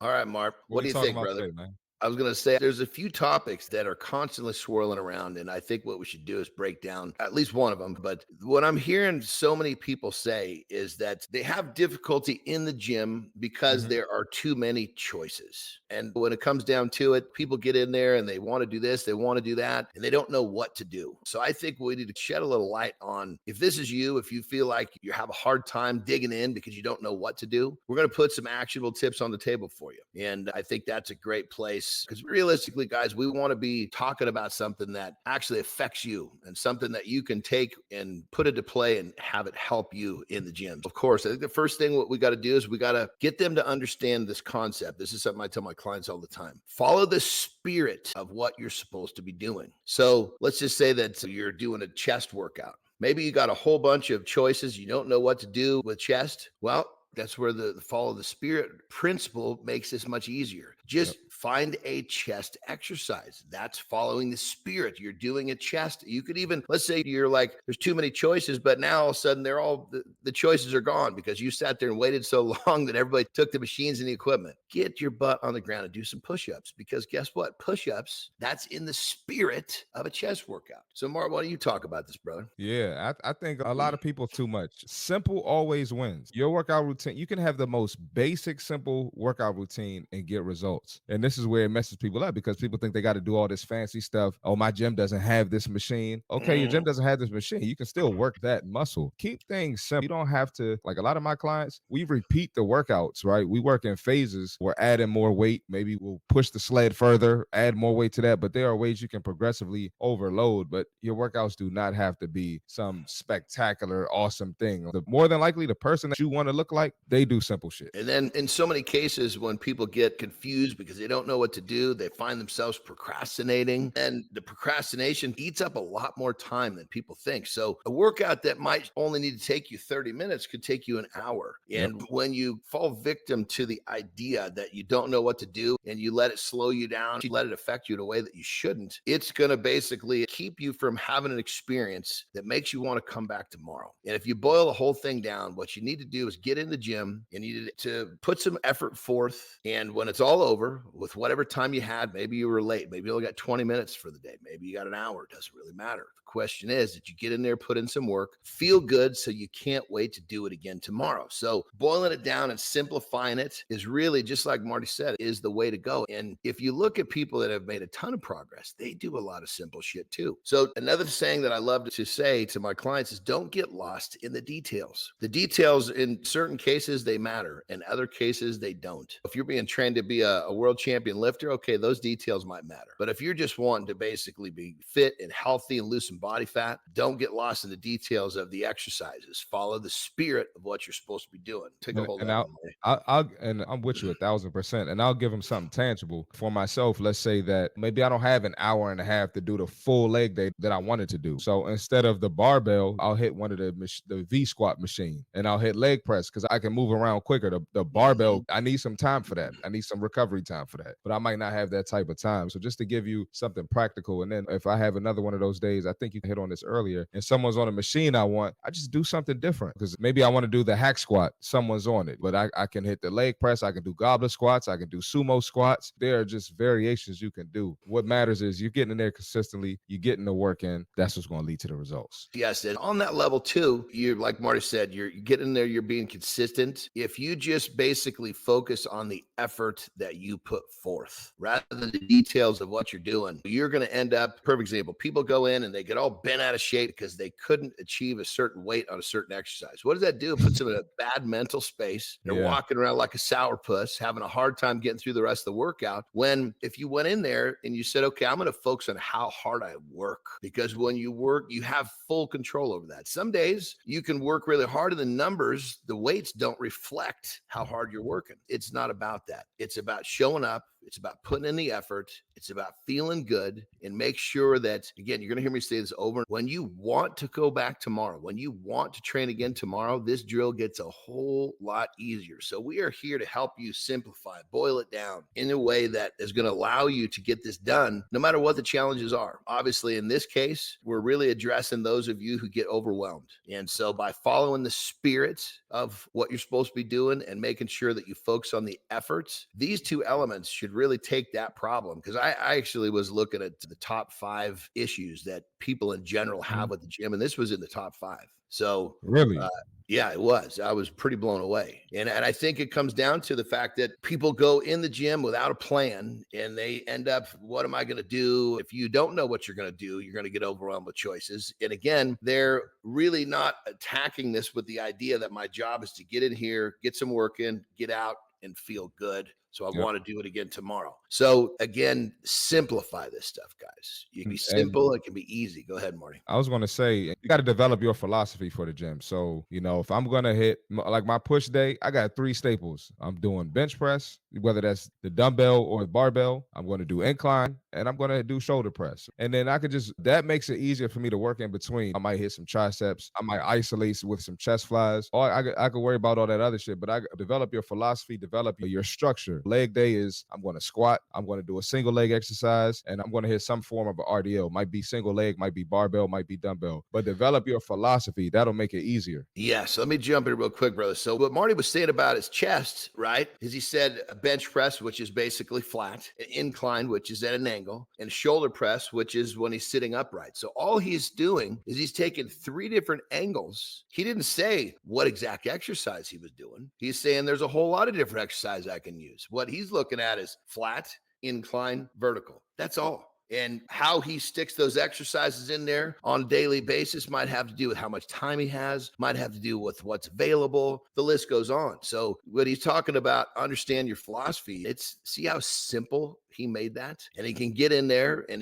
All right, Mark, What what are do you you talking think, about brother? today, man? I was going to say there's a few topics that are constantly swirling around, and I think what we should do is break down at least one of them. But what I'm hearing so many people say is that they have difficulty in the gym because Mhm. there are too many choices. And when it comes down to it, people get in there and they want to do this, they want to do that, and they don't know what to do. So I think we need to shed a little light on if this is you, if you feel like you have a hard time digging in because you don't know what to do, we're going to put some actionable tips on the table for you. And I think that's a great place because realistically, guys, we want to be talking about something that actually affects you and something that you can take and put into play and have it help you in the gym. Of course, I think the first thing what we got to do is we got to get them to understand this concept. This is something I tell my clients all the time. Follow the spirit of what you're supposed to be doing. So let's just say that you're doing a chest workout. Maybe you got a whole bunch of choices. You don't know what to do with chest. Well, that's where the follow the spirit principle makes this much easier. Yep. Just find a chest exercise. That's following the spirit. You're doing a chest. You could even, let's say you're like, there's too many choices, but now all of a sudden they're all, the choices are gone because you sat there and waited so long that everybody took the machines and the equipment. Get your butt on the ground and do some push-ups because guess what? Push-ups, that's in the spirit of a chest workout. So Mark, why don't you talk about this, brother? Yeah, I think a lot of people too much. Simple always wins. Your workout routine, you can have the most basic, simple workout routine and get results. And this is where it messes people up because people think they got to do all this fancy stuff. Oh, my gym doesn't have this machine. Okay, your gym doesn't have this machine. You can still work that muscle. Keep things simple. You don't have to, like a lot of my clients, we repeat the workouts, right? We work in phases. We're adding more weight. Maybe we'll push the sled further, add more weight to that. But there are ways you can progressively overload. But your workouts do not have to be some spectacular, awesome thing. More than likely, the person that you want to look like, they do simple shit. And then in so many cases, when people get confused because they don't know what to do, they find themselves procrastinating. And the procrastination eats up a lot more time than people think. So a workout that might only need to take you 30 minutes could take you an hour. Yep. And when you fall victim to the idea that you don't know what to do and you let it slow you down, you let it affect you in a way that you shouldn't, it's going to basically keep you from having an experience that makes you want to come back tomorrow. And if you boil the whole thing down, what you need to do is get in the gym. You need to put some effort forth. And when it's all over, with whatever time you had, maybe you were late, maybe you only got 20 minutes for the day, maybe you got an hour, it doesn't really matter. The question is that you get in there, put in some work, feel good so you can't wait to do it again tomorrow. So boiling it down and simplifying it is really, just like Marty said, is the way to go. And if you look at people that have made a ton of progress, they do a lot of simple shit too. So another saying that I love to say to my clients is don't get lost in the details. The details in certain cases, they matter. In other cases, they don't. If you're being trained to be a world champion lifter, okay, those details might matter. But if you're just wanting to basically be fit and healthy and lose some body fat, don't get lost in the details of the exercises. Follow the spirit of what you're supposed to be doing. Take a hold of And that I'll, one, Marty. and I'm with you 1,000%. And I'll give them something tangible for myself. Let's say that maybe I don't have an hour and a half to do the full leg day that I wanted to do. So instead of the barbell, I'll hit one of the V squat machine and I'll hit leg press because I can move around quicker. The barbell, I need some time for that. I need some recovery time for that. But I might not have that type of time. So just to give you something practical. And then if I have another one of those days, I think you hit on this earlier, and someone's on a machine I just do something different because maybe I want to do the hack squat. Someone's on it, but I can hit the leg press. I can do goblet squats. I can do sumo squats. There are just variations you can do. What matters is you're getting in there consistently. You're getting the work in. That's what's going to lead to the results. Yes, and on that level too, you're like Marty said, you're getting there, you're being consistent. If you just basically focus on the effort that you put forth rather than the details of what you're doing, you're going to end up, perfect example, people go in and they get all bent out of shape because they couldn't achieve a certain weight on a certain exercise. What does that do? It puts them in a bad mental space. They're Yeah. walking around like a sourpuss, having a hard time getting through the rest of the workout. When if you went in there and you said, okay, I'm going to focus on how hard I work, because when you work, you have full control over that. Some days you can work really hard and the numbers, the weights don't reflect how hard you're working. It's not about that. It's about showing up. It's about putting in the effort. It's about feeling good, and make sure that, again, you're going to hear me say this over. When you want to go back tomorrow, when you want to train again tomorrow, this drill gets a whole lot easier. So we are here to help you simplify, boil it down in a way that is going to allow you to get this done no matter what the challenges are. Obviously, in this case, we're really addressing those of you who get overwhelmed. And so by following the spirit of what you're supposed to be doing and making sure that you focus on the efforts, these two elements should really take that problem. Because I actually was looking at the top 5 issues that people in general have Mhm. with the gym, and this was in the top 5. So, Really? uh, yeah, it was. I was pretty blown away. And I think it comes down to the fact that people go in the gym without a plan and they end up, what am I going to do? If you don't know what you're going to do, you're going to get overwhelmed with choices. And again, they're really not attacking this with the idea that my job is to get in here, get some work in, get out, and feel good. So I Yep. want to do it again tomorrow. So again, simplify this stuff, guys. You can be And simple, it can be easy. Go ahead, Marty. I was going to say, you got to develop your philosophy for the gym. So, if I'm going to hit like my push day, I got 3 staples. I'm doing bench press, whether that's the dumbbell or the barbell. I'm going to do incline and I'm going to do shoulder press. And then that makes it easier for me to work in between. I might hit some triceps. I might isolate with some chest flies. Or I could worry about all that other shit, but I develop your philosophy, develop your structure. Leg day is I'm going to squat. I'm going to do a single leg exercise and I'm going to hit some form of an RDL. Might be single leg, might be barbell, might be dumbbell, but develop your philosophy. That'll make it easier. Yes, let me jump in real quick, brother. So what Marty was saying about his chest, right, is he said a bench press, which is basically flat, an incline, which is at an angle, and a shoulder press, which is when he's sitting upright. So all he's doing is he's taking 3 different angles. He didn't say what exact exercise he was doing. He's saying there's a whole lot of different exercises I can use. What he's looking at is flat, incline, vertical. That's all. And how he sticks those exercises in there on a daily basis might have to do with how much time he has, might have to do with what's available. The list goes on. So when he's talking about understand your philosophy, it's see how simple he made that, and he can get in there and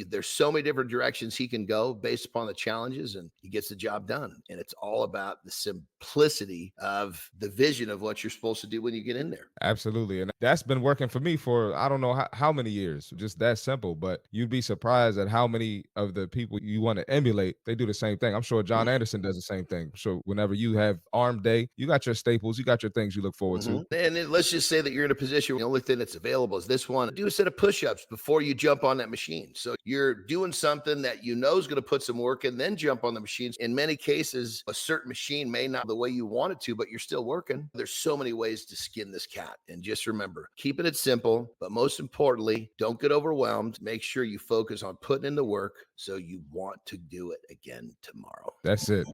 there's so many different directions he can go based upon the challenges, and he gets the job done. And it's all about the simplicity of the vision of what you're supposed to do when you get in there. Absolutely. And that's been working for me for I don't know how many years, just that simple. But you'd be surprised at how many of the people you want to emulate, they do the same thing. I'm sure John Anderson does the same thing. So whenever you have arm day, you got your staples, you got your things you look forward to. And then let's just say that you're in a position where the only thing that's available is this one. Do a set of push-ups before you jump on that machine. So you're doing something that you know is going to put some work in, then jump on the machines. In many cases, a certain machine may not be the way you want it to, but you're still working. There's so many ways to skin this cat. And just remember, keeping it simple, but most importantly, don't get overwhelmed. Make sure you focus on putting in the work so you want to do it again tomorrow. That's it.